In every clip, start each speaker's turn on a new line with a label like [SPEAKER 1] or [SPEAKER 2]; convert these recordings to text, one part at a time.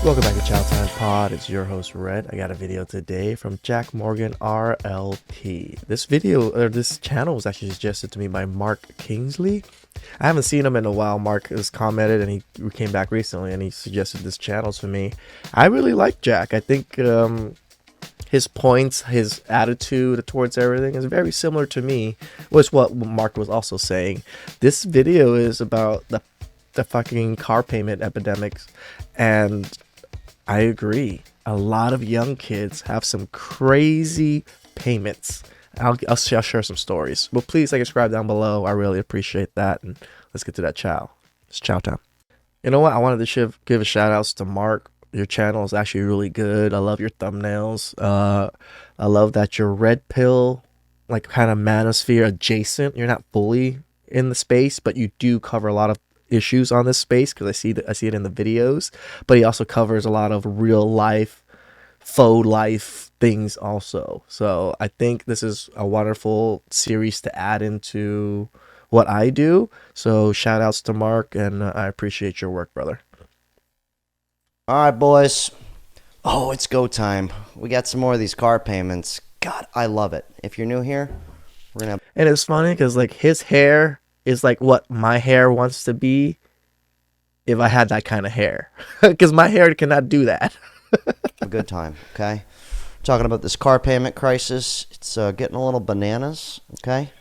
[SPEAKER 1] Welcome back to ChowTimePod. It's your host Red. I got a video today from Jack Morgan RLT. This channel was actually suggested to me by Mark Kingsley. I haven't seen him in a while. Mark has commented and he came back recently and he suggested this channel to me. I really like Jack. I think his points, his attitude towards everything is very similar to me, was what Mark was also saying. This video is about the fucking car payment epidemics, and I agree. A lot of young kids have some crazy payments. I'll share some stories. But please subscribe down below. I really appreciate that. And let's get to that chow. It's chow time. You know what? I wanted to give a shout outs to Mark. Your channel is actually really good. I love your thumbnails. I love that you're red pill, like kind of manosphere adjacent. You're not fully in the space, but you do cover a lot of issues on this space because I see it in the videos. But he also covers a lot of real life, faux life things also. So I think this is a wonderful series to add into what I do. So shout outs to Mark, and I appreciate your work, brother.
[SPEAKER 2] All right, boys. Oh, it's go time. We got some more of these car payments. God, I love it. If you're new here, we're gonna.
[SPEAKER 1] And it's funny because like his hair is like what my hair wants to be if I had that kind of hair, because my hair cannot do that.
[SPEAKER 2] A good time, okay? Talking about this car payment crisis. It's getting a little bananas, okay?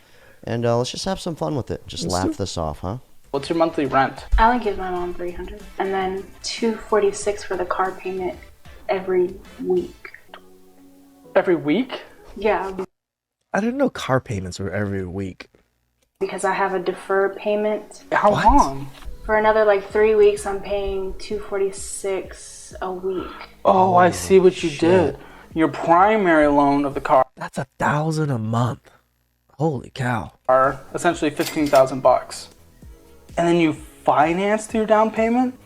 [SPEAKER 2] And let's just have some fun with it. Just laugh this off, huh?
[SPEAKER 3] What's your monthly rent?
[SPEAKER 4] I only give my mom $300 and then $246 for the car payment every week.
[SPEAKER 3] Every week?
[SPEAKER 4] Yeah,
[SPEAKER 1] I didn't know car payments were every week.
[SPEAKER 4] because I have a deferred payment.
[SPEAKER 3] How
[SPEAKER 1] What?
[SPEAKER 3] long?
[SPEAKER 4] For another like 3 weeks, I'm paying $246 a week.
[SPEAKER 3] Oh, I see what you did. Your primary loan of the car
[SPEAKER 1] That's $1,000 a month. Holy cow.
[SPEAKER 3] are essentially $15,000, and then you financed your down payment.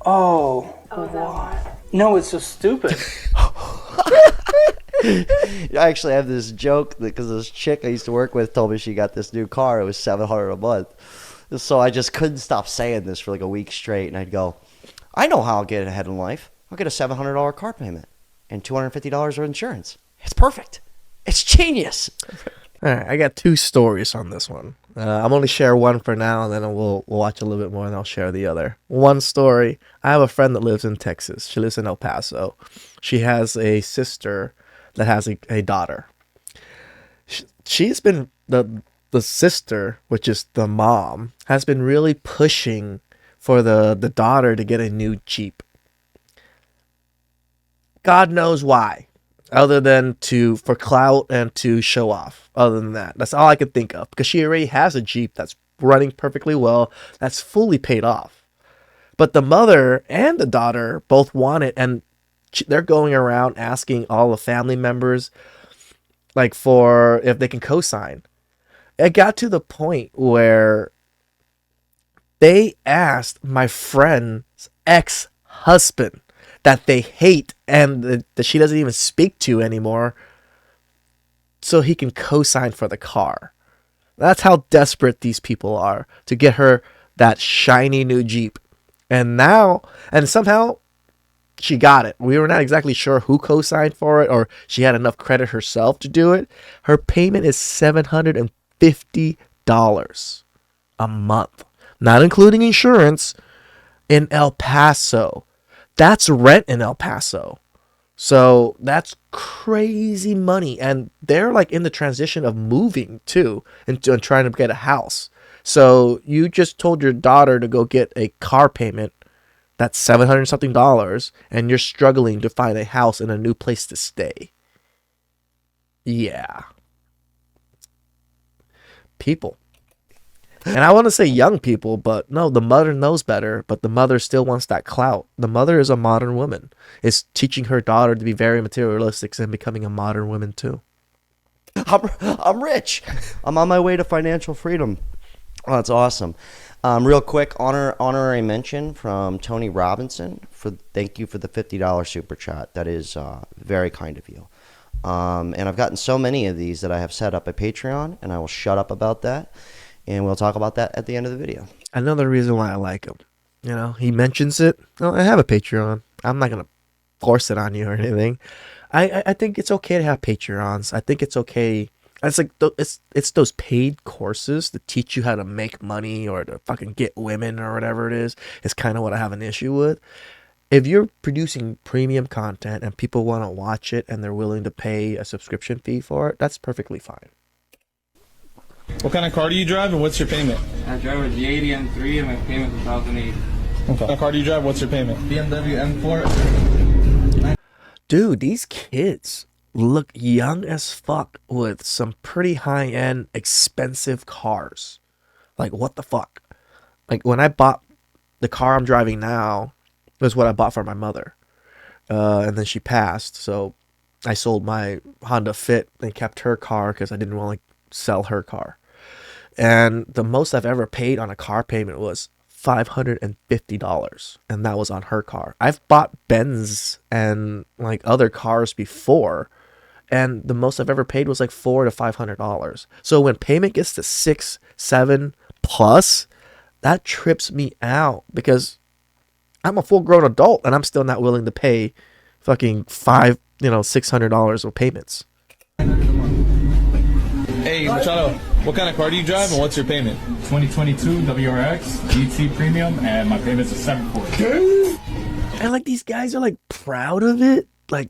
[SPEAKER 3] Oh,
[SPEAKER 4] Oh, is that why?
[SPEAKER 3] no, it's just stupid.
[SPEAKER 2] I actually have this joke because this chick I used to work with told me she got this new car. It was $700 a month. So I just couldn't stop saying this for like a week straight. And I'd go, I know how I'll get ahead in life. I'll get a $700 car payment and $250 of insurance. It's perfect. It's genius.
[SPEAKER 1] All right, I got two stories on this one. I'm only share one for now, and then we'll watch a little bit more, and I'll share the other. One story. I have a friend that lives in Texas. She lives in El Paso. She has a sister that has a daughter. She's been the sister, which is the mom, has been really pushing for the daughter to get a new Jeep. God knows why. Other than for clout and to show off. Other than that, that's all I could think of, because she already has a Jeep that's running perfectly well, that's fully paid off. But the mother and the daughter both want it, and they're going around asking all the family members, like, for if they can co-sign. It got to the point where they asked my friend's ex-husband, that they hate and that she doesn't even speak to anymore, so he can co-sign for the car. That's how desperate these people are to get her that shiny new Jeep. And somehow she got it. We were not exactly sure who co-signed for it, or she had enough credit herself to do it. Her payment is $750 a month, not including insurance, in El Paso. That's rent in El Paso. So that's crazy money. And they're like in the transition of moving too, and trying to get a house. So you just told your daughter to go get a car payment that's $700 something, and you're struggling to find a house and a new place to stay. Yeah. People. And I want to say young people, but no, the mother knows better, but the mother still wants that clout. The mother is a modern woman. Is teaching her daughter to be very materialistic and becoming a modern woman too.
[SPEAKER 2] I'm rich. I'm on my way to financial freedom. Oh, that's awesome. Real quick, honorary mention from Tony Robinson. Thank you for the $50 super chat. That is very kind of you. And I've gotten so many of these that I have set up a Patreon, and I will shut up about that. And we'll talk about that at the end of the video.
[SPEAKER 1] Another reason why I like him. You know, he mentions it. Oh, I have a Patreon. I'm not gonna force it on you or anything. I think it's okay to have Patreons. I think it's okay. It's like it's those paid courses that teach you how to make money or to fucking get women or whatever it is. It's kind of what I have an issue with. If you're producing premium content and people want to watch it and they're willing to pay a subscription fee for it, that's perfectly fine.
[SPEAKER 5] What kind of car do you drive and what's your payment?
[SPEAKER 6] I drive a G80 M3 and my payment is 1,008.
[SPEAKER 5] What kind of car do you drive? What's your payment?
[SPEAKER 6] BMW M4.
[SPEAKER 1] Dude, these kids look young as fuck with some pretty high-end, expensive cars. Like, what the fuck? Like, when I bought the car I'm driving now, it was what I bought for my mother. And then she passed, so I sold my Honda Fit and kept her car because I didn't want to sell her car. And the most I've ever paid on a car payment was $550, and that was on her car. I've bought Benz and like other cars before, and the most I've ever paid was like $400 to $500. So when payment gets to 6, 7 plus, that trips me out because I'm a full grown adult and I'm still not willing to pay fucking $600 of payments.
[SPEAKER 5] Hey, Machado, what kind of car do you drive and what's your payment?
[SPEAKER 7] 2022 WRX GT Premium, and my payments are $740.
[SPEAKER 1] And like these guys are like proud of it. Like,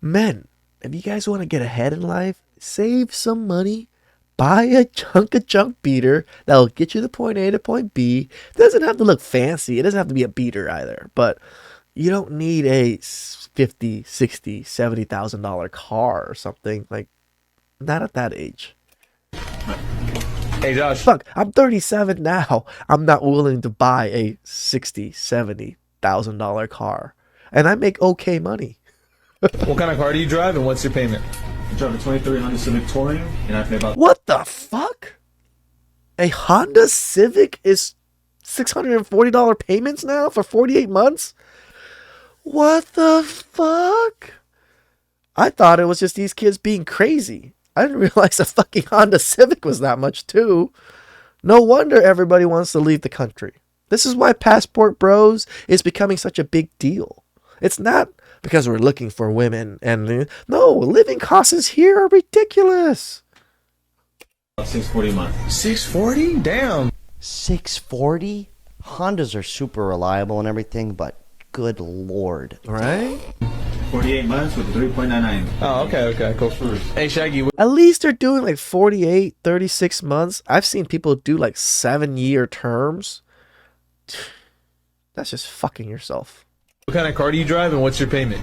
[SPEAKER 1] men, if you guys want to get ahead in life, save some money, buy a chunk of junk beater that'll get you to point A to point B. It doesn't have to look fancy. It doesn't have to be a beater either. But you don't need a $50,000, $60,000, $70,000 car or something. Like, not at that age.
[SPEAKER 5] Hey, Josh.
[SPEAKER 1] Fuck, I'm 37 now. I'm not willing to buy a $60,000, $70,000 car. And I make okay money.
[SPEAKER 5] What kind of car do you drive and what's your payment?
[SPEAKER 7] I drive a 23 Honda Civic Touring, and I pay about...
[SPEAKER 1] What the fuck? A Honda Civic is $640 payments now for 48 months? What the fuck? I thought it was just these kids being crazy. I didn't realize a fucking Honda Civic was that much too. No wonder everybody wants to leave the country. This is why Passport Bros is becoming such a big deal. It's not because we're looking for women and no, living costs here are ridiculous.
[SPEAKER 7] $640 a month.
[SPEAKER 5] $640? Damn.
[SPEAKER 2] $640? Hondas are super reliable and everything, but good lord.
[SPEAKER 1] Right?
[SPEAKER 7] 48 months with 3.99.
[SPEAKER 5] Oh, okay, cool. Hey, Shaggy.
[SPEAKER 1] At least they're doing like 48, 36 months. I've seen people do like 7-year terms. That's just fucking yourself.
[SPEAKER 5] What kind of car do you drive and what's your payment?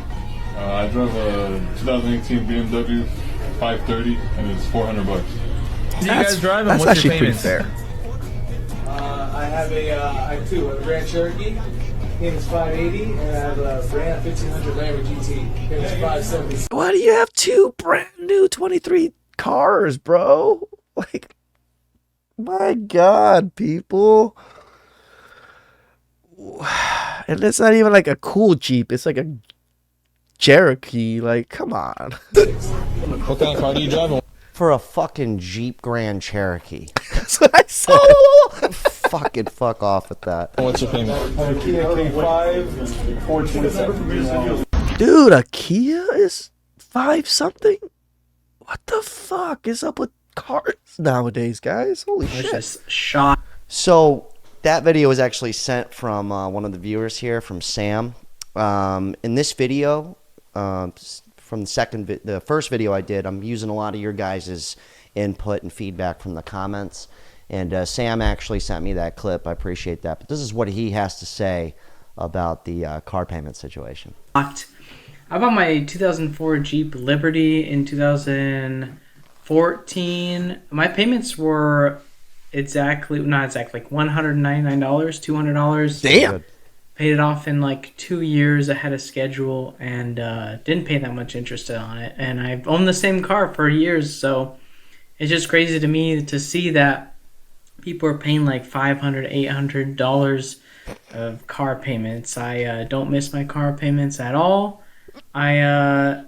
[SPEAKER 8] I drove a 2018 BMW 530 and it's $400.
[SPEAKER 5] Do you guys drive and
[SPEAKER 1] That's
[SPEAKER 5] what's your
[SPEAKER 1] actually pretty
[SPEAKER 5] payment?
[SPEAKER 1] fair.
[SPEAKER 9] I have a Grand Cherokee. Payments 580, and I have a brand 1500 Ram GT. Payments 570.
[SPEAKER 1] Why do you have 2 brand new 23 cars, bro? Like, my God, people. And it's not even like a cool Jeep. It's like a Cherokee. Like, come on.
[SPEAKER 5] What kind of car do you drive?
[SPEAKER 2] For a fucking Jeep Grand Cherokee.
[SPEAKER 1] That's what I said.
[SPEAKER 2] Fucking fuck off with that.
[SPEAKER 5] What's your payment?
[SPEAKER 1] Dude, a Kia is 5 something? What the fuck is up with cars nowadays, guys? Holy shit.
[SPEAKER 3] Just shot.
[SPEAKER 2] So that video was actually sent from one of the viewers here, from Sam. In this video, from the first video I did, I'm using a lot of your guys' input and feedback from the comments. And Sam actually sent me that clip. I appreciate that. But this is what he has to say about the car payment situation.
[SPEAKER 3] I bought my 2004 Jeep Liberty in 2014. My payments were not exactly, like $199, $200.
[SPEAKER 1] Damn.
[SPEAKER 3] Paid it off in like 2 years ahead of schedule and didn't pay that much interest on it. And I've owned the same car for years, so it's just crazy to me to see that people are paying like $500, $800 of car payments. I don't miss my car payments at all. I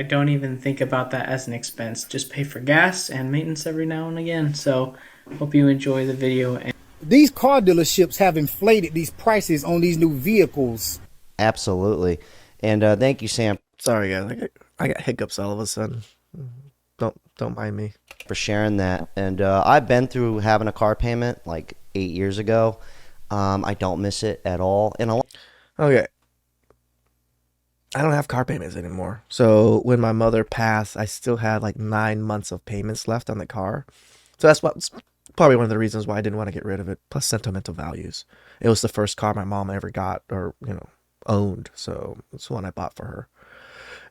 [SPEAKER 3] don't even think about that as an expense. Just pay for gas and maintenance every now and again. So hope you enjoy the video.
[SPEAKER 10] these car dealerships have inflated these prices on these new vehicles.
[SPEAKER 2] Absolutely. And thank you, Sam.
[SPEAKER 1] Sorry, guys. I got hiccups all of a sudden. Don't mind me
[SPEAKER 2] for sharing that. And I've been through having a car payment like 8 years ago. I don't miss it at all. And
[SPEAKER 1] okay, I don't have car payments anymore. So when my mother passed, I still had like 9 months of payments left on the car. So that's probably one of the reasons why I didn't want to get rid of it. Plus sentimental values. It was the first car my mom ever got or owned. So it's the one I bought for her.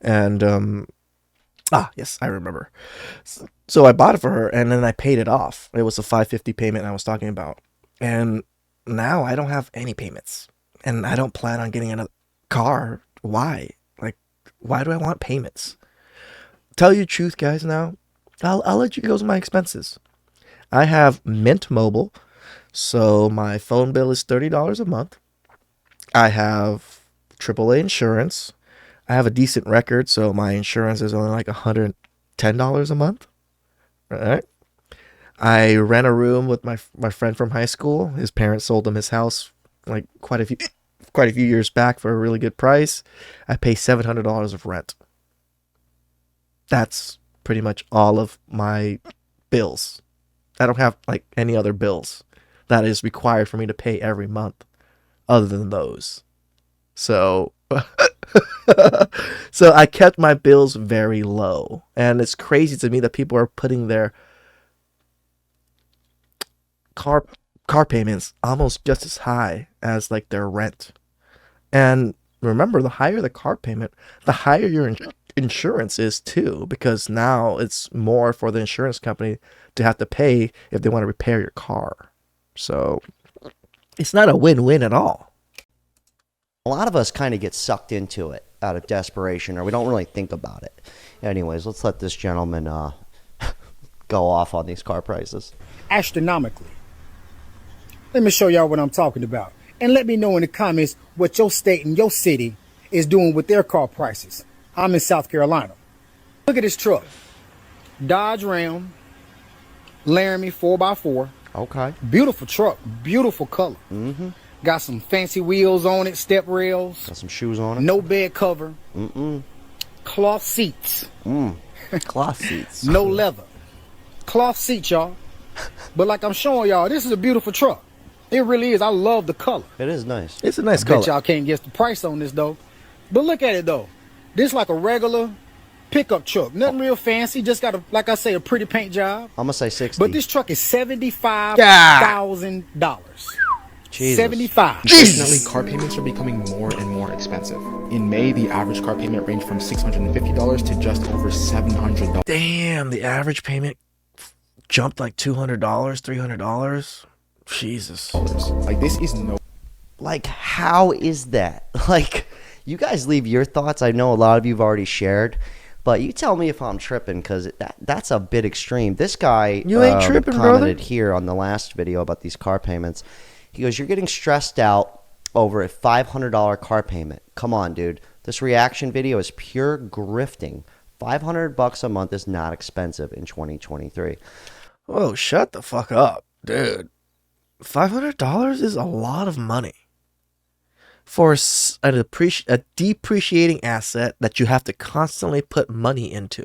[SPEAKER 1] And yes, I remember. So I bought it for her, and then I paid it off. It was a $550 payment I was talking about. And now I don't have any payments. And I don't plan on getting another car. Why? Like, why do I want payments? Tell you the truth, guys, now. I'll let you go with my expenses. I have Mint Mobile, so my phone bill is $30 a month. I have AAA insurance. I have a decent record, so my insurance is only like $110 a month. All right. I rent a room with my friend from high school. His parents sold him his house like quite a few years back for a really good price. I pay $700 of rent. That's pretty much all of my bills. I don't have like any other bills that is required for me to pay every month other than those. So so I kept my bills very low. And it's crazy to me that people are putting their car payments almost just as high as like their rent. And remember, the higher the car payment, the higher your insurance is too, because now it's more for the insurance company to have to pay if they want to repair your car. So it's not a win-win at all.
[SPEAKER 2] A lot of us kind of get sucked into it out of desperation, or we don't really think about it. Anyways, let's let this gentleman go off on these car prices.
[SPEAKER 10] Astronomically. Let me show y'all what I'm talking about. And let me know in the comments what your state and your city is doing with their car prices. I'm in South Carolina. Look at this truck. Dodge Ram, Laramie 4x4.
[SPEAKER 2] Okay.
[SPEAKER 10] Beautiful truck. Beautiful color.
[SPEAKER 2] Mm-hmm.
[SPEAKER 10] Got some fancy wheels on it, step rails.
[SPEAKER 2] Got some shoes on it.
[SPEAKER 10] No bed cover.
[SPEAKER 2] Mm-mm.
[SPEAKER 10] Cloth seats.
[SPEAKER 2] Cloth seats.
[SPEAKER 10] No leather. Cloth seats, y'all. But like I'm showing y'all, this is a beautiful truck. It really is. I love the color.
[SPEAKER 2] It is nice.
[SPEAKER 1] It's a nice
[SPEAKER 10] I
[SPEAKER 1] color.
[SPEAKER 10] bet y'all can't guess the price on this, though. But look at it, though. This like a regular pickup truck. Nothing real fancy. Just got, like I say, a pretty paint job.
[SPEAKER 2] I'm going to say 60.
[SPEAKER 10] But this truck is $75,000.
[SPEAKER 2] Jesus.
[SPEAKER 10] 75.
[SPEAKER 11] Unfortunately, car payments are becoming more and more expensive. In May, the average car payment ranged from $650 to just over $700.
[SPEAKER 1] Damn, the average payment jumped like $200, $300. Jesus.
[SPEAKER 11] Like, this is no...
[SPEAKER 2] Like, how is that? Like, you guys leave your thoughts. I know a lot of you have already shared. But you tell me if I'm tripping, because that's a bit extreme. This guy
[SPEAKER 1] you ain't tripping,
[SPEAKER 2] commented
[SPEAKER 1] brother.
[SPEAKER 2] here on the last video about these car payments. He goes, you're getting stressed out over a $500 car payment. Come on, dude. This reaction video is pure grifting. $500 a month is not expensive in 2023.
[SPEAKER 1] Whoa, shut the fuck up, dude. $500 is a lot of money for a depreciating asset that you have to constantly put money into.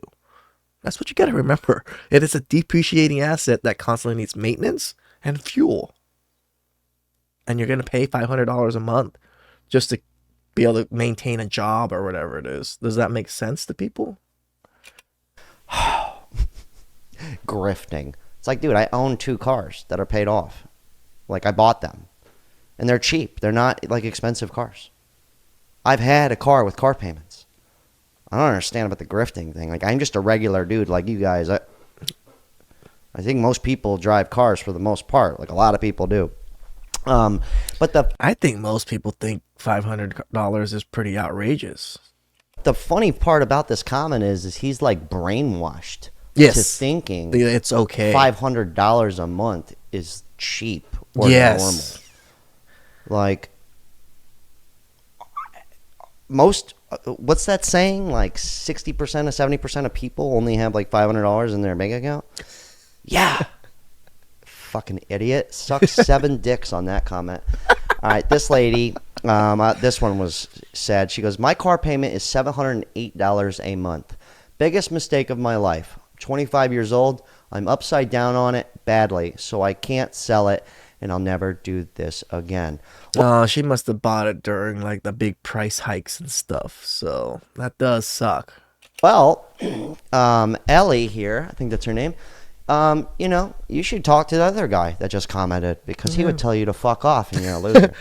[SPEAKER 1] That's what you got to remember. It is a depreciating asset that constantly needs maintenance and fuel. And you're going to pay $500 a month just to be able to maintain a job or whatever it is. Does that make sense to people?
[SPEAKER 2] Grifting. It's like, dude, I own 2 cars that are paid off. Like, I bought them. And they're cheap. They're not, like, expensive cars. I've had a car with car payments. I don't understand about the grifting thing. Like, I'm just a regular dude like you guys. I think most people drive cars for the most part. Like, a lot of people do. But
[SPEAKER 1] I think most people think $500 is pretty outrageous.
[SPEAKER 2] The funny part about this comment is he's like brainwashed to thinking
[SPEAKER 1] it's okay.
[SPEAKER 2] $500 a month is cheap or normal. Like most, what's that saying? Like 60% or 70% of people only have like $500 in their bank account. Yeah. fucking idiot. Suck 7 dicks on that comment. All right, this lady, this one was sad. She goes, my car payment is $708 a month. Biggest mistake of my life. 25 years old. I'm upside down on it badly, so I can't sell it, and I'll never do this again.
[SPEAKER 1] She must have bought it during like the big price hikes and stuff, so that does suck.
[SPEAKER 2] Well, Ellie here, I think that's her name. You should talk to the other guy that just commented, because he would tell you to fuck off and you're a loser.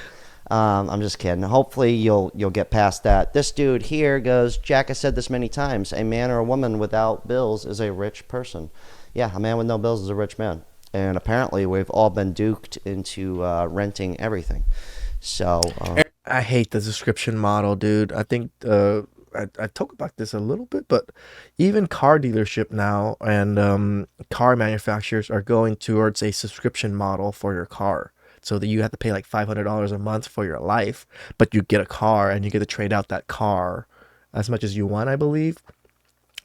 [SPEAKER 2] I'm just kidding. Hopefully you'll get past that. This dude here goes, Jack has said this many times, a man or a woman without bills is a rich person. Yeah, a man with no bills is a rich man. And apparently we've all been duped into renting everything. So
[SPEAKER 1] I hate the subscription model, dude. I think I talk about this a little bit, but even car dealership now and car manufacturers are going towards a subscription model for your car. So that you have to pay like $500 a month for your life, but you get a car and you get to trade out that car as much as you want, I believe.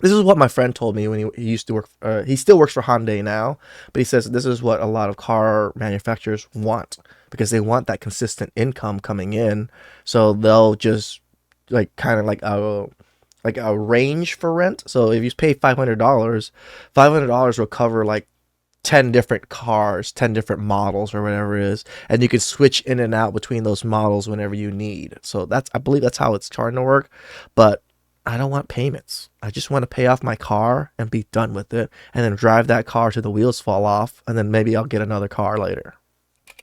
[SPEAKER 1] This is what my friend told me when he used to work. He still works for Hyundai now, but he says this is what a lot of car manufacturers want, because they want that consistent income coming in. So they'll just like kind of like a range for rent. So if you pay $500 will cover like 10 different cars, 10 different models or whatever it is, and you can switch in and out between those models whenever you need. So I believe that's how it's starting to work. But I don't want payments. I just want to pay off my car and be done with it, and then drive that car till the wheels fall off, and then maybe I'll get another car later.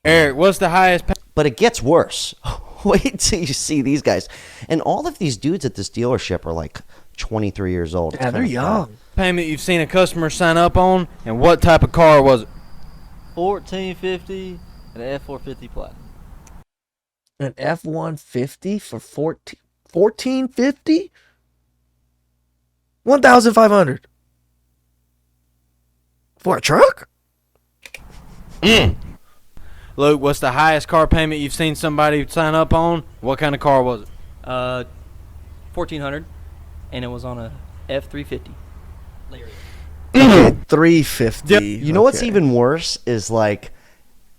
[SPEAKER 12] Eric, what's the highest
[SPEAKER 2] but it gets worse. Wait till you see these guys. And all of these dudes at this dealership are like 23 years old.
[SPEAKER 1] Yeah, they're young.
[SPEAKER 12] Payment you've seen a customer sign up on, and what type of car was it?
[SPEAKER 13] 1450 and an F450 Platinum.
[SPEAKER 1] An F-150 for 1450? 1,500 for a truck?
[SPEAKER 12] Luke, what's the highest car payment you've seen somebody sign up on? What kind of car was it?
[SPEAKER 13] 1,400, and it was on a F350.
[SPEAKER 1] Okay, 350.
[SPEAKER 2] You know what's even worse is like,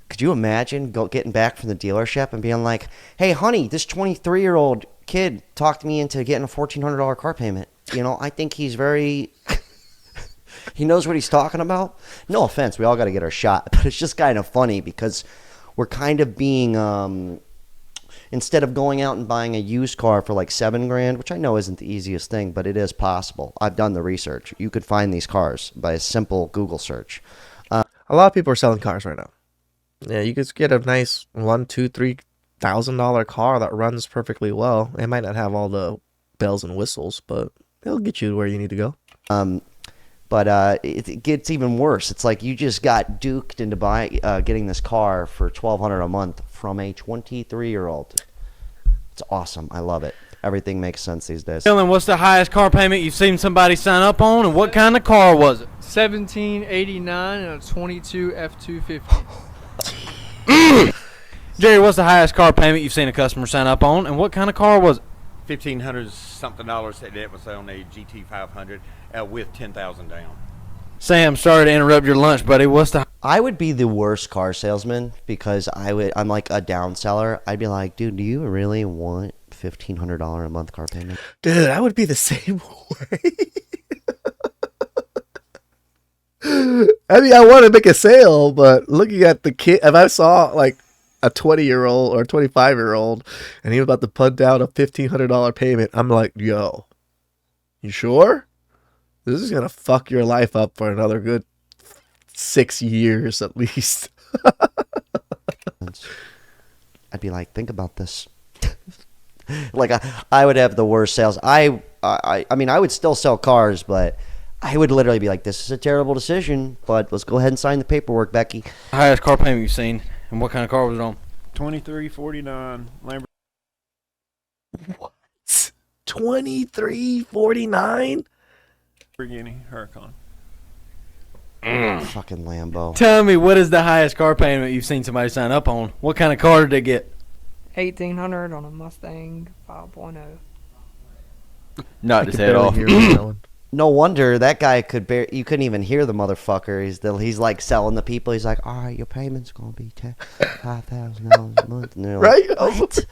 [SPEAKER 2] could you imagine getting back from the dealership and being like, hey, honey, this 23-year-old kid talked me into getting a $1,400 car payment. I think he's very... he knows what he's talking about. No offense, we all got to get our shot. But it's just kind of funny because we're kind of being... instead of going out and buying a used car for like $7,000, which I know isn't the easiest thing, but it is possible. I've done the research. You could find these cars by a simple Google search.
[SPEAKER 1] A lot of people are selling cars right now. Yeah, you could get a nice $1,000, $2,000, $3,000 car that runs perfectly well. It might not have all the bells and whistles, but it'll get you where you need to go.
[SPEAKER 2] But it gets even worse. It's like you just got duped into getting this car for $1,200 a month from a 23-year-old. It's awesome. I love it. Everything makes sense these days.
[SPEAKER 12] Dylan, what's the highest car payment you've seen somebody sign up on, and what kind of car was it?
[SPEAKER 14] $1,789 and a 22 F250.
[SPEAKER 12] Jerry, what's the highest car payment you've seen a customer sign up on, and what kind of car was it?
[SPEAKER 15] $1,500 something that was on a GT500 with 10,000 down.
[SPEAKER 12] Sam, sorry to interrupt your lunch, buddy.
[SPEAKER 2] I would be the worst car salesman because I'm like a down seller. I'd be like, dude, do you really want $1,500 a month car payment?
[SPEAKER 1] Dude, I would be the same way. I mean, I want to make a sale, but looking at the kid, if I saw like a 20-year-old or a 25-year-old and he was about to put down a $1,500 payment, I'm like, yo, you sure? This is going to fuck your life up for another good 6 years at least.
[SPEAKER 2] I'd be like, think about this. Like, I would have the worst sales. I mean, I would still sell cars, but I would literally be like, this is a terrible decision, but let's go ahead and sign the paperwork, Becky.
[SPEAKER 12] Highest car payment you've seen, and what kind of car was it on?
[SPEAKER 16] $2,349 Lamborghini.
[SPEAKER 1] What? $2,349?
[SPEAKER 16] Lamborghini Huracan.
[SPEAKER 2] Fucking Lambo.
[SPEAKER 12] Tell me, what is the highest car payment you've seen somebody sign up on? What kind of car did they get?
[SPEAKER 14] $1,800 on a Mustang 5.0.
[SPEAKER 12] Knocked his head off.
[SPEAKER 2] No wonder that guy you couldn't even hear the motherfucker. He's like selling the people. He's like, all right, your payment's gonna be $5,000 a month. And they're like,
[SPEAKER 1] Right?
[SPEAKER 2] what?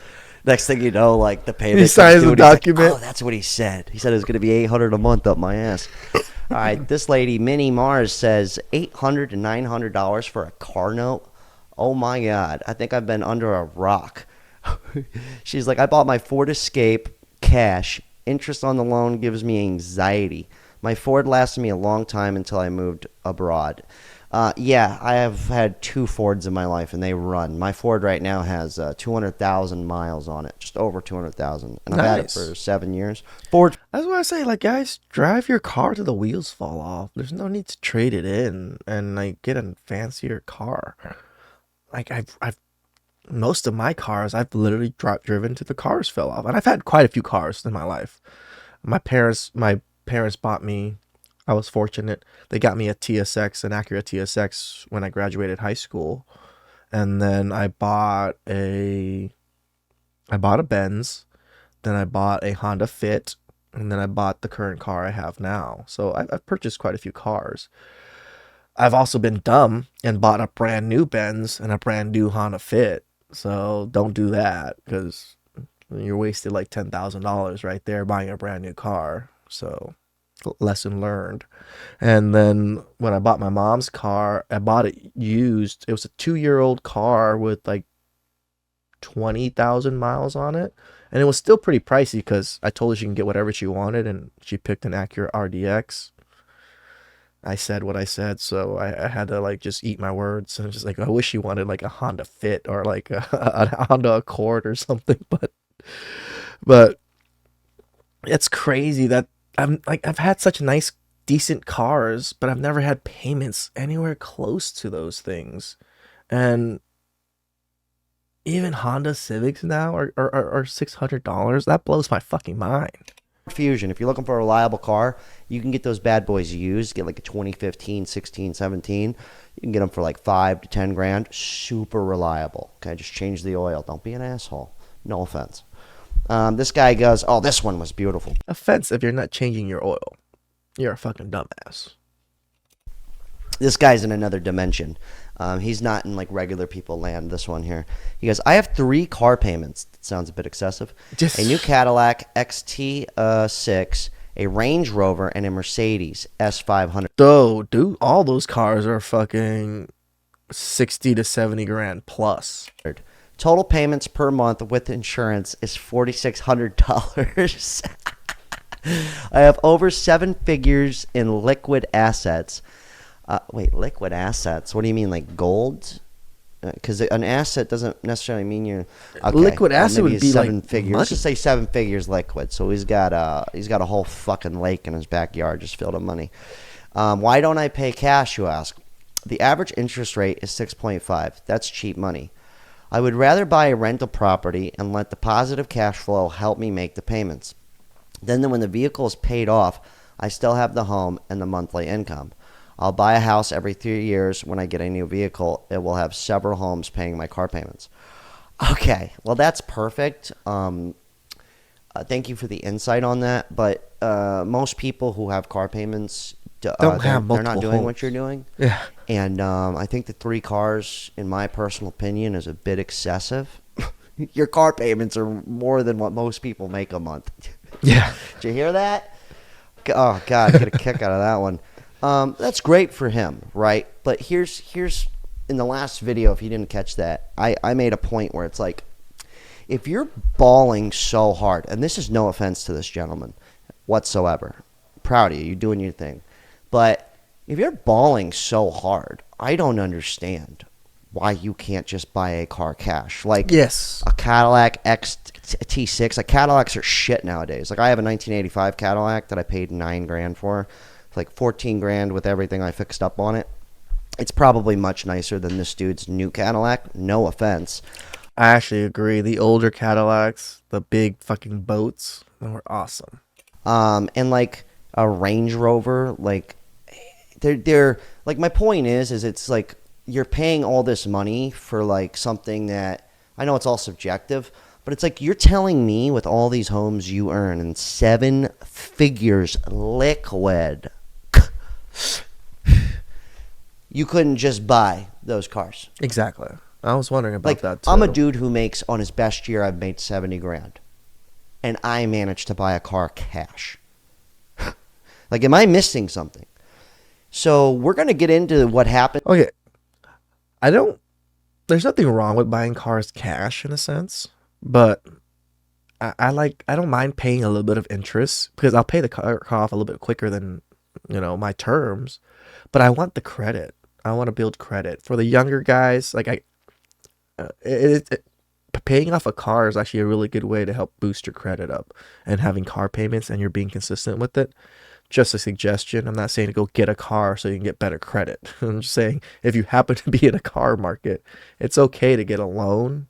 [SPEAKER 2] Next thing you know, like the payment.
[SPEAKER 1] He signs the document.
[SPEAKER 2] Like, oh, that's what he said. He said it was gonna be $800 a month up my ass. All right, this lady, Minnie Mars, says $800 to $900 for a car note. Oh my God, I think I've been under a rock. She's like, I bought my Ford Escape cash. Interest on the loan gives me anxiety. My Ford lasted me a long time until I moved abroad. Yeah, I have had 2 Fords in my life, and they run. My Ford right now has 200,000 miles on it, just over 200,000. And I've had it for 7 years. Ford.
[SPEAKER 1] That's what I say. Like, guys, drive your car till the wheels fall off. There's no need to trade it in and like get a fancier car. Like I've most of my cars, I've literally driven till the cars fell off, and I've had quite a few cars in my life. My parents bought me. I was fortunate. They got me a TSX, an Acura TSX, when I graduated high school, and then I bought a Benz, then I bought a Honda Fit, and then I bought the current car I have now. So I've purchased quite a few cars. I've also been dumb and bought a brand new Benz and a brand new Honda Fit. So don't do that, because you're wasted like $10,000 right there buying a brand new car. So lesson learned. And then when I bought my mom's car, I bought it used. It was a 2-year-old car with like 20,000 miles on it. And it was still pretty pricey because I told her she can get whatever she wanted, and she picked an Acura RDX. I said what I said, so I had to like just eat my words. And I'm just like, I wish she wanted like a Honda Fit or like a Honda Accord or something. But it's crazy that I've had such nice, decent cars, but I've never had payments anywhere close to those things. And even Honda Civics now are $600. That blows my fucking mind.
[SPEAKER 2] Fusion. If you're looking for a reliable car, you can get those bad boys used. Get like a 2015, 16, 17. You can get them for like 5 to 10 grand. Super reliable. Okay, just change the oil. Don't be an asshole. No offense. This guy goes, oh, this one was beautiful.
[SPEAKER 1] Offense if you're not changing your oil. You're a fucking dumbass.
[SPEAKER 2] This guy's in another dimension. He's not in like regular people land, this one here. He goes, I have 3 car payments. That sounds a bit excessive. A new Cadillac XT6, a Range Rover, and a Mercedes S500.
[SPEAKER 1] Dude, all those cars are fucking 60 to 70 grand plus.
[SPEAKER 2] Total payments per month with insurance is $4,600. I have over 7 figures in liquid assets. Wait, liquid assets? What do you mean, like gold? Because an asset doesn't necessarily mean you're okay.
[SPEAKER 1] Liquid asset would be
[SPEAKER 2] 7
[SPEAKER 1] like
[SPEAKER 2] figures.
[SPEAKER 1] money.
[SPEAKER 2] Let's just say 7 figures liquid. So he's got a whole fucking lake in his backyard just filled with money. Why don't I pay cash, you ask? The average interest rate is 6.5. That's cheap money. I would rather buy a rental property and let the positive cash flow help me make the payments. Then when the vehicle is paid off, I still have the home and the monthly income. I'll buy a house every 3 years. When I get a new vehicle, it will have several homes paying my car payments. Okay, well, that's perfect. Thank you for the insight on that. But most people who have car payments, they're not doing what you're doing.
[SPEAKER 1] Yeah.
[SPEAKER 2] And I think the 3 cars, in my personal opinion, is a bit excessive. Your car payments are more than what most people make a month.
[SPEAKER 1] Yeah.
[SPEAKER 2] Did you hear that? Oh, God, get a kick out of that one. That's great for him, right? But here's in the last video, if you didn't catch that, I made a point where it's like, if you're bawling so hard, and this is no offense to this gentleman whatsoever, proud of you, you're doing your thing, but if you're bawling so hard, I don't understand why you can't just buy a car cash. Like,
[SPEAKER 1] yes,
[SPEAKER 2] a Cadillac XT6. Like, Cadillacs are shit nowadays. Like, I have a 1985 Cadillac that I paid $9 grand for. It's like 14 grand with everything I fixed up on it. It's probably much nicer than this dude's new Cadillac. No offense.
[SPEAKER 1] I actually agree. The older Cadillacs, the big fucking boats, they were awesome.
[SPEAKER 2] And like a Range Rover, like they're like, my point is it's like you're paying all this money for like something that, I know it's all subjective, But it's like you're telling me with all these homes you earn in 7 figures liquid, you couldn't just buy those cars.
[SPEAKER 1] Exactly. I was wondering about that too.
[SPEAKER 2] I'm a dude who makes, on his best year, I've made 70 grand. And I managed to buy a car cash. Like, am I missing something? So we're going to get into what happened.
[SPEAKER 1] Okay. There's nothing wrong with buying cars cash in a sense, but I don't mind paying a little bit of interest because I'll pay the car off a little bit quicker than, my terms, but I want the credit. I want to build credit for the younger guys. Like paying off a car is actually a really good way to help boost your credit up, and having car payments and you're being consistent with it. Just a suggestion. I'm not saying to go get a car so you can get better credit. I'm just saying if you happen to be in a car market, it's okay to get a loan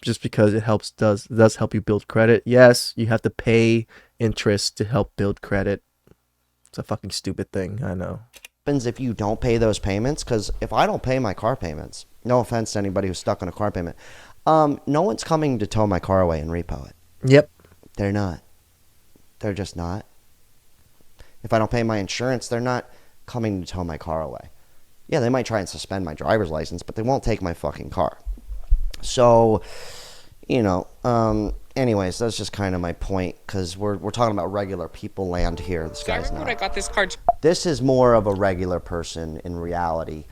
[SPEAKER 1] just because it does help you build credit. Yes, you have to pay interest to help build credit. It's a fucking stupid thing, I know.
[SPEAKER 2] Happens if you don't pay those payments, because if I don't pay my car payments, no offense to anybody who's stuck on a car payment, no one's coming to tow my car away and repo it.
[SPEAKER 1] Yep.
[SPEAKER 2] They're not. They're just not. If I don't pay my insurance, they're not coming to tow my car away. Yeah, they might try and suspend my driver's license, but they won't take my fucking car. So, anyways, that's just kind of my point, because we're talking about regular people land here. This guy's not.
[SPEAKER 17] I got this car.
[SPEAKER 2] This is more of a regular person in reality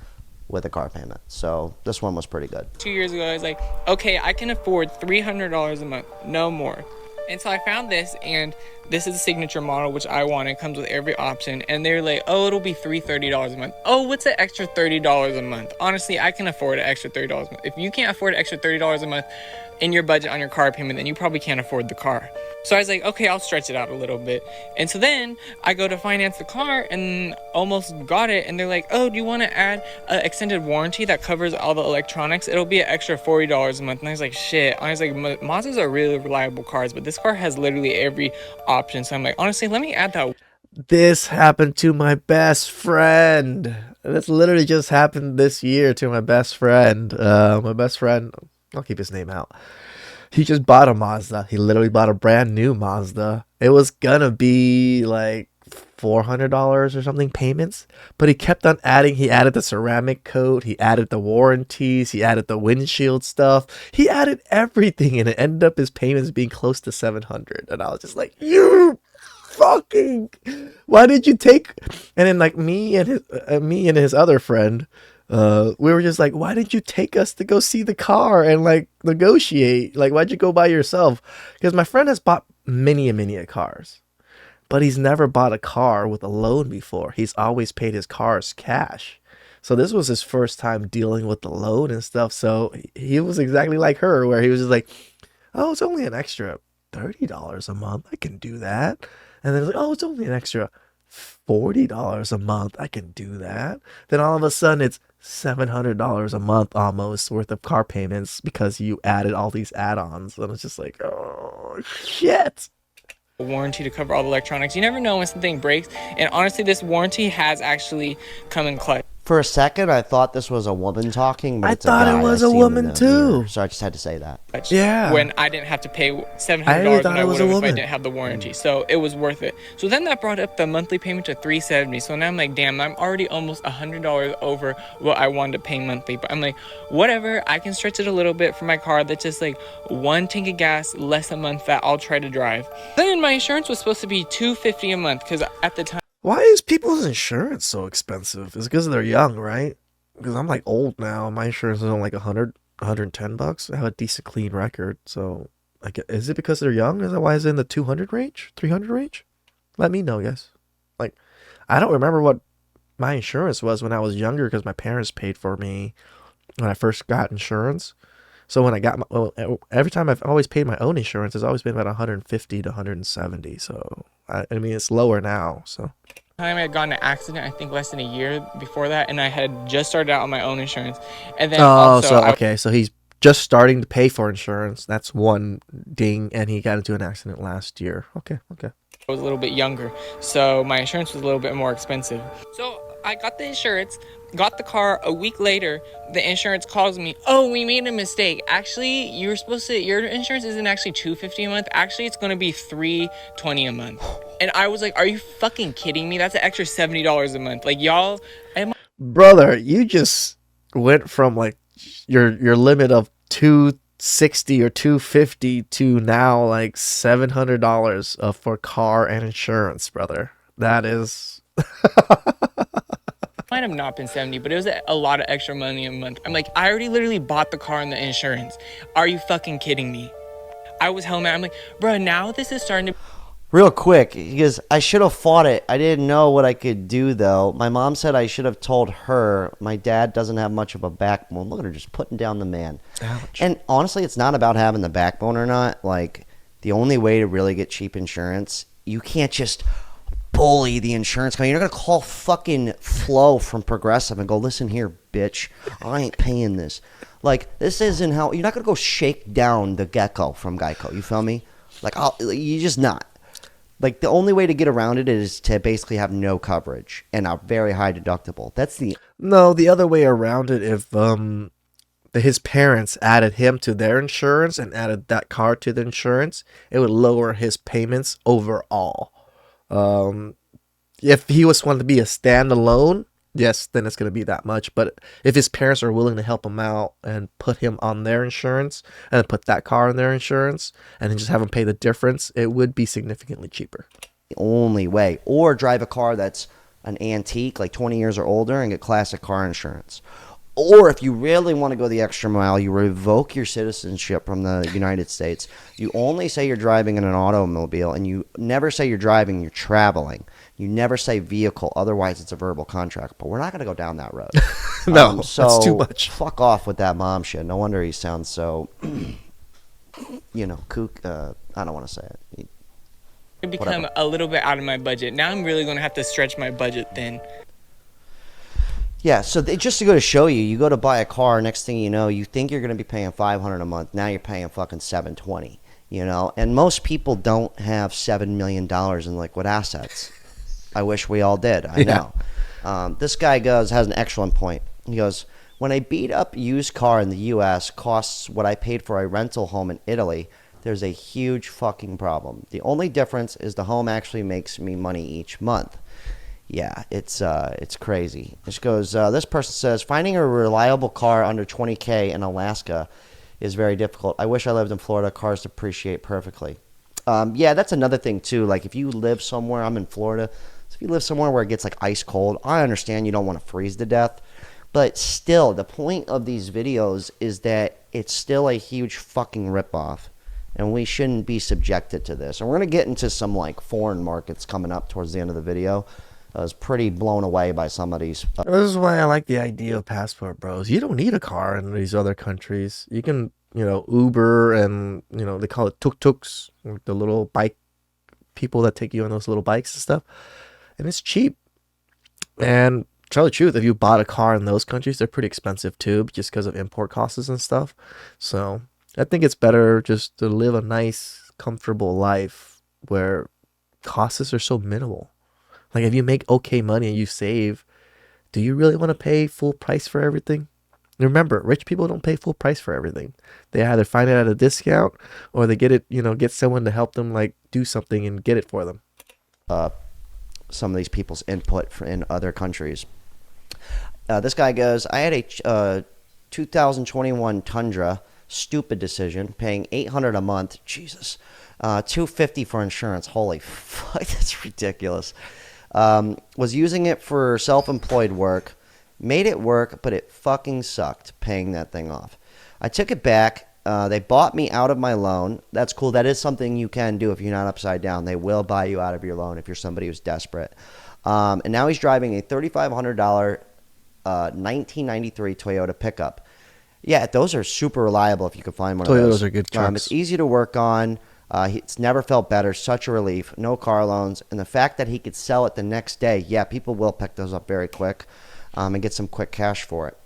[SPEAKER 2] with a car payment. So this one was pretty good.
[SPEAKER 17] 2 years ago, I was like, okay, I can afford $300 a month, no more. And so I found this, and this is the signature model, which I want. It comes with every option. And they're like, oh, it'll be $330 a month. Oh, what's an extra $30 a month? Honestly, I can afford an extra $30 a month. If you can't afford an extra $30 a month in your budget on your car payment, then you probably can't afford the car. So I was like, okay, I'll stretch it out a little bit. And so then I go to finance the car and almost got it. And they're like, oh, do you want to add an extended warranty that covers all the electronics? It'll be an extra $40 a month. And I was like, shit. I was like, Mazdas are really reliable cars, but this car has literally every option. So I'm like, honestly, let me add that.
[SPEAKER 1] This happened to my best friend. This literally just happened this year to my best friend. My best friend, I'll keep his name out. He just bought a Mazda. He literally bought a brand new Mazda. It was gonna be like $400 or something payments, but he kept on adding. He added the ceramic coat. He added the warranties. He added the windshield stuff. He added everything, and it ended up his payments being close to $700. And I was just like, you fucking, why did you take? And then like me and his other friend, we were just like, why didn't you take us to go see the car and like negotiate? Like, why'd you go by yourself? Because my friend has bought many cars, but he's never bought a car with a loan before. He's always paid his cars cash. So this was his first time dealing with the loan and stuff. So he was exactly like her, where he was just like, oh, it's only an extra $30 a month. I can do that. And then it's like, oh, it's only an extra $40 a month. I can do that. Then all of a sudden it's $700 a month almost worth of car payments because you added all these add-ons. And it's just like, oh shit.
[SPEAKER 17] Warranty to cover all the electronics. You never know when something breaks. And honestly, this warranty has actually come in clutch.
[SPEAKER 2] For a second, I thought this was a woman talking, but it's
[SPEAKER 1] thought
[SPEAKER 2] a guy.
[SPEAKER 1] it was
[SPEAKER 2] I
[SPEAKER 1] a
[SPEAKER 2] see him
[SPEAKER 1] woman
[SPEAKER 2] in the
[SPEAKER 1] too.
[SPEAKER 2] mirror, so I just had to say that.
[SPEAKER 1] Yeah.
[SPEAKER 17] When I didn't have to pay $700
[SPEAKER 1] I really
[SPEAKER 17] when
[SPEAKER 1] thought
[SPEAKER 17] I
[SPEAKER 1] it was
[SPEAKER 17] would
[SPEAKER 1] a
[SPEAKER 17] have if I
[SPEAKER 1] woman.
[SPEAKER 17] didn't have the warranty. So it was worth it. So then that brought up the monthly payment to $370. So now I'm like, damn, I'm already almost $100 over what I wanted to pay monthly. But I'm like, whatever, I can stretch it a little bit for my car. That's just like one tank of gas less a month that I'll try to drive. Then my insurance was supposed to be $250 a month because at the time.
[SPEAKER 1] Why is people's insurance so expensive? It's because they're young, right? Because I'm like old now. My insurance is only like $110. I have a decent clean record. So like, is it because they're young? Is that why it's in the 200 range, 300 range? Let me know, guys. Like, I don't remember what my insurance was when I was younger because my parents paid for me when I first got insurance. So when I got every time I've always paid my own insurance, it's always been about 150 to 170. So I mean, it's lower now. So.
[SPEAKER 17] Time I had gotten an accident, I think less than a year before that, and I had just started out on my own insurance. And then
[SPEAKER 1] so he's just starting to pay for insurance. That's one ding, and he got into an accident last year. Okay.
[SPEAKER 17] I was a little bit younger, so my insurance was a little bit more expensive. So I got the insurance, Got the car a week later. The insurance calls me. Oh, we made a mistake. Actually, your insurance isn't actually $250 a month. Actually, it's gonna be $320 a month. And I was like, are you fucking kidding me? That's an extra $70 a month. Like y'all,
[SPEAKER 1] Brother, you just went from like your limit of 260 or 250 to now like $700 for car and insurance, brother. That is
[SPEAKER 17] might have not been 70, but it was a lot of extra money a month. I'm like, I already literally bought the car and the insurance. Are you fucking kidding me? I was hell mad. I'm like, bro, now this is starting to.
[SPEAKER 2] Real quick, because I should have fought it. I didn't know what I could do, though. My mom said I should have told her my dad doesn't have much of a backbone. Look at her just putting down the man.
[SPEAKER 1] Ouch.
[SPEAKER 2] And honestly, it's not about having the backbone or not. Like, the only way to really get cheap insurance, you can't just bully the insurance company. You're not going to call fucking Flo from Progressive and go, listen here, bitch, I ain't paying this. Like, this isn't how, you're not going to go shake down the gecko from Geico. You feel me? Like, you're just not. Like, the only way to get around it is to basically have no coverage and a very high deductible. That's the...
[SPEAKER 1] No, the other way around it, if his parents added him to their insurance and added that car to the insurance, it would lower his payments overall. If he was wanting to be a standalone, yes, then it's going to be that much. But if his parents are willing to help him out and put him on their insurance and put that car on their insurance and then just have him pay the difference, it would be significantly cheaper.
[SPEAKER 2] The only way. Or drive a car that's an antique, like 20 years or older, and get classic car insurance. Or if you really want to go the extra mile, you revoke your citizenship from the United States. You only say you're driving in an automobile, and you never say you're driving, you're traveling. You never say vehicle, otherwise it's a verbal contract. But we're not going to go down that road.
[SPEAKER 1] No,
[SPEAKER 2] so
[SPEAKER 1] that's too much.
[SPEAKER 2] Fuck off with that mom shit. No wonder he sounds so, kook. I don't want to say it.
[SPEAKER 17] Become a little bit out of my budget. Now I'm really going to have to stretch my budget thin.
[SPEAKER 2] Yeah, so just to go to show you, you go to buy a car, next thing you know, you think you're going to be paying $500 a month. Now you're paying fucking $720, And most people don't have $7 million in liquid assets. I wish we all did. I know. This guy has an excellent point. He goes, when a beat-up used car in the U.S. costs what I paid for a rental home in Italy, there's a huge fucking problem. The only difference is the home actually makes me money each month. Yeah, it's crazy. This goes. This person says, finding a reliable car under $20K in Alaska is very difficult. I wish I lived in Florida. Cars depreciate perfectly. Yeah, that's another thing too. Like if you live somewhere, I'm in Florida. So if you live somewhere where it gets like ice cold, I understand you don't want to freeze to death. But still, the point of these videos is that it's still a huge fucking ripoff. And we shouldn't be subjected to this. And we're going to get into some like foreign markets coming up towards the end of the video. I was pretty blown away by some of these.
[SPEAKER 1] This is why I like the idea of passport bros. You don't need a car in these other countries. You can, Uber and, they call it tuk-tuks, the little bike people that take you on those little bikes and stuff. And it's cheap. And tell the truth, if you bought a car in those countries, they're pretty expensive too, just because of import costs and stuff. So I think it's better just to live a nice, comfortable life where costs are so minimal. Like, if you make okay money and you save, do you really want to pay full price for everything? Remember, rich people don't pay full price for everything. They either find it at a discount or they get it, get someone to help them, like, do something and get it for them.
[SPEAKER 2] Some of these people's input in other countries. This guy goes, I had a 2021 Tundra, stupid decision, paying $800 a month. Jesus. $250 for insurance. Holy fuck, that's ridiculous. Was using it for self-employed work, made it work, but it fucking sucked paying that thing off. I took it back. They bought me out of my loan. That's cool. That is something you can do if you're not upside down. They will buy you out of your loan if you're somebody who's desperate. And now he's driving a $3,500 1993 Toyota pickup. Yeah, those are super reliable if you can find one of those.
[SPEAKER 1] Toyotas are good trucks.
[SPEAKER 2] It's easy to work on. It's never felt better. Such a relief. No car loans. And the fact that he could sell it the next day, yeah, people will pick those up very quick and get some quick cash for it.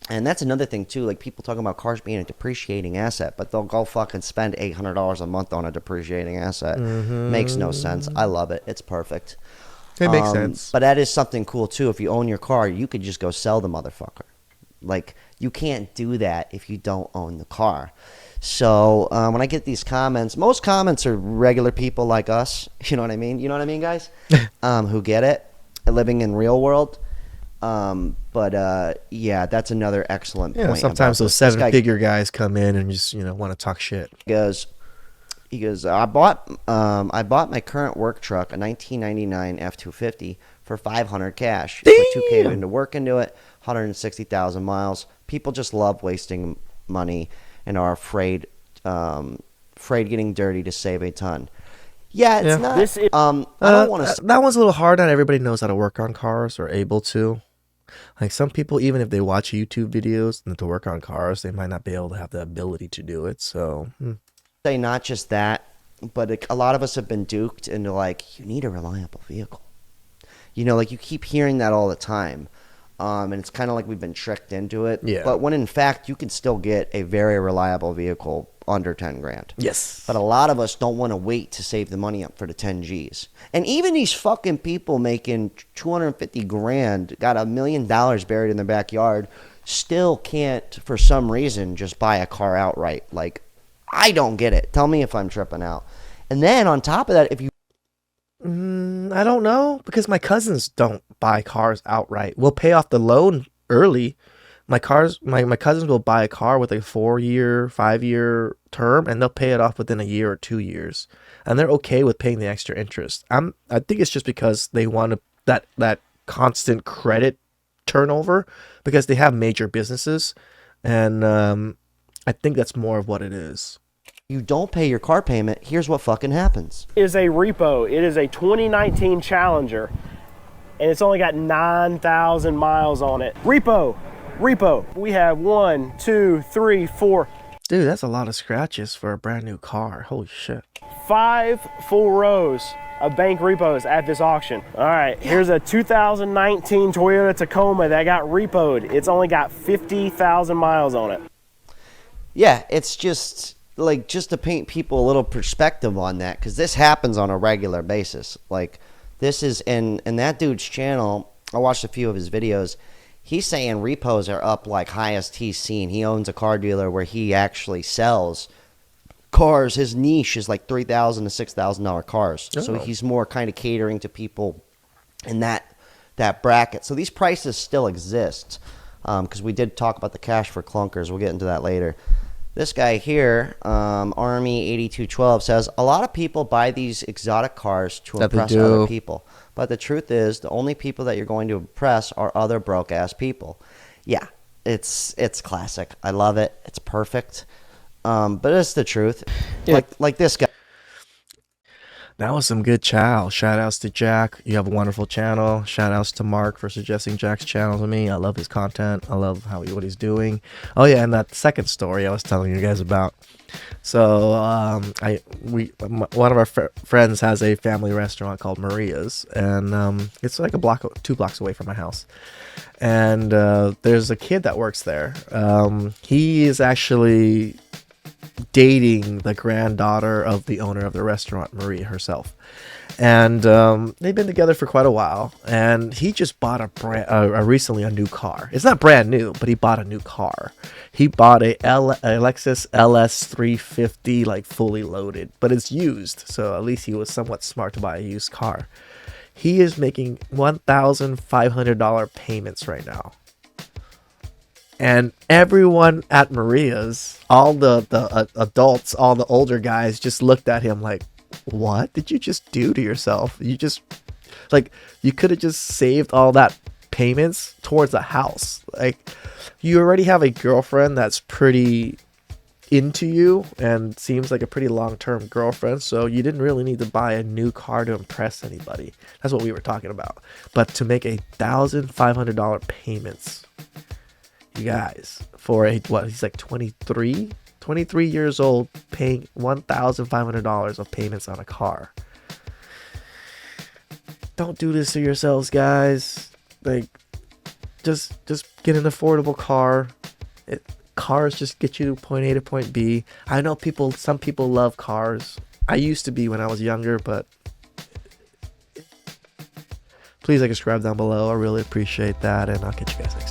[SPEAKER 2] And that's another thing, too. Like, people talking about cars being a depreciating asset, but they'll go fucking spend $800 a month on a depreciating asset. Makes no sense. I love it. It's perfect.
[SPEAKER 1] It makes sense.
[SPEAKER 2] But that is something cool too. If you own your car, you could just go sell the motherfucker. Like, you can't do that if you don't own the car. So when I get these comments, most comments are regular people like us. You know what I mean? You know what I mean, guys? Who get it, living in real world. Yeah, that's another excellent point.
[SPEAKER 1] Sometimes those seven-figure guys come in and just want to talk shit.
[SPEAKER 2] He goes, I bought my current work truck, a 1999 F250, for $500 cash. Put $2K into work into it, 160,000 miles. People just love wasting money and are afraid getting dirty to save a ton. Yeah, it's not. I don't want to.
[SPEAKER 1] That one's a little hard. Not everybody knows how to work on cars or able to. Like, some people, even if they watch YouTube videos and to work on cars, they might not be able to have the ability to do it. So,
[SPEAKER 2] say not just that, but a lot of us have been duped into, like, you need a reliable vehicle. Like, you keep hearing that all the time. And it's kind of like we've been tricked into it.
[SPEAKER 1] Yeah.
[SPEAKER 2] But when in fact you can still get a very reliable vehicle under 10 grand.
[SPEAKER 1] Yes.
[SPEAKER 2] But a lot of us don't want to wait to save the money up for the 10 G's. And even these fucking people making 250 grand, got $1 million buried in their backyard, still can't, for some reason, just buy a car outright. Like, I don't get it. Tell me if I'm tripping out. And then on top of that, if you
[SPEAKER 1] I don't know, because my cousins don't buy cars outright. We'll pay off the loan early. My cousins will buy a car with a 4-year, 5-year term, and they'll pay it off within a year or 2 years, and they're okay with paying the extra interest. I think it's just because they want that constant credit turnover, because they have major businesses, and I think that's more of what it is.
[SPEAKER 2] You don't pay your car payment, here's what fucking happens.
[SPEAKER 18] Is a repo. It is a 2019 Challenger, and it's only got 9,000 miles on it. Repo. We have 1, 2, 3, 4.
[SPEAKER 1] Dude, that's a lot of scratches for a brand new car. Holy shit.
[SPEAKER 18] 5 full rows of bank repos at this auction. All right, here's a 2019 Toyota Tacoma that got repoed. It's only got 50,000 miles on it.
[SPEAKER 2] Yeah, it's just to paint people a little perspective on that, because this happens on a regular basis. Like, this is in that dude's channel. I watched a few of his videos. He's saying repos are up like highest he's seen. He owns a car dealer where he actually sells cars. His niche is like $3,000 to $6,000 cars.
[SPEAKER 1] Oh.
[SPEAKER 2] So he's more kind of catering to people in that bracket. So these prices still exist, because we did talk about the cash for clunkers. We'll get into that later. This guy here, Army8212, says, a lot of people buy these exotic cars to impress other people. But the truth is, the only people that you're going to impress are other broke-ass people. Yeah, it's classic. I love it. It's perfect. But it's the truth. Yeah. Like this guy.
[SPEAKER 1] That was some good chow. Shout outs to Jack. You have a wonderful channel. Shout outs to Mark for suggesting Jack's channel to me. I love his content. I love what he's doing. Oh yeah, and that second story I was telling you guys about. So one of our friends has a family restaurant called Maria's, and it's like 2 blocks away from my house. And there's a kid that works there. He is actually dating the granddaughter of the owner of the restaurant, Maria herself, and they've been together for quite a while. And he just bought recently a new car. It's not brand new, but he bought a new car. He bought a Lexus LS 350, like fully loaded, but it's used, so at least he was somewhat smart to buy a used car. He is making $1,500 payments right now. And everyone at Maria's, all the adults, all the older guys, just looked at him like, what did you just do to yourself? You just, like, you could have just saved all that payments towards a house. Like, you already have a girlfriend that's pretty into you and seems like a pretty long-term girlfriend, so you didn't really need to buy a new car to impress anybody. That's what we were talking about. But to make $1,500 payments, you guys, for he's like 23 years old, paying $1,500 of payments on a car. Don't do this to yourselves, guys. Like, just get an affordable car. Cars just get you to point A to point B. I know some people love cars. I used to be when I was younger, but Please like and subscribe down below. I really appreciate that, and I'll catch you guys next time.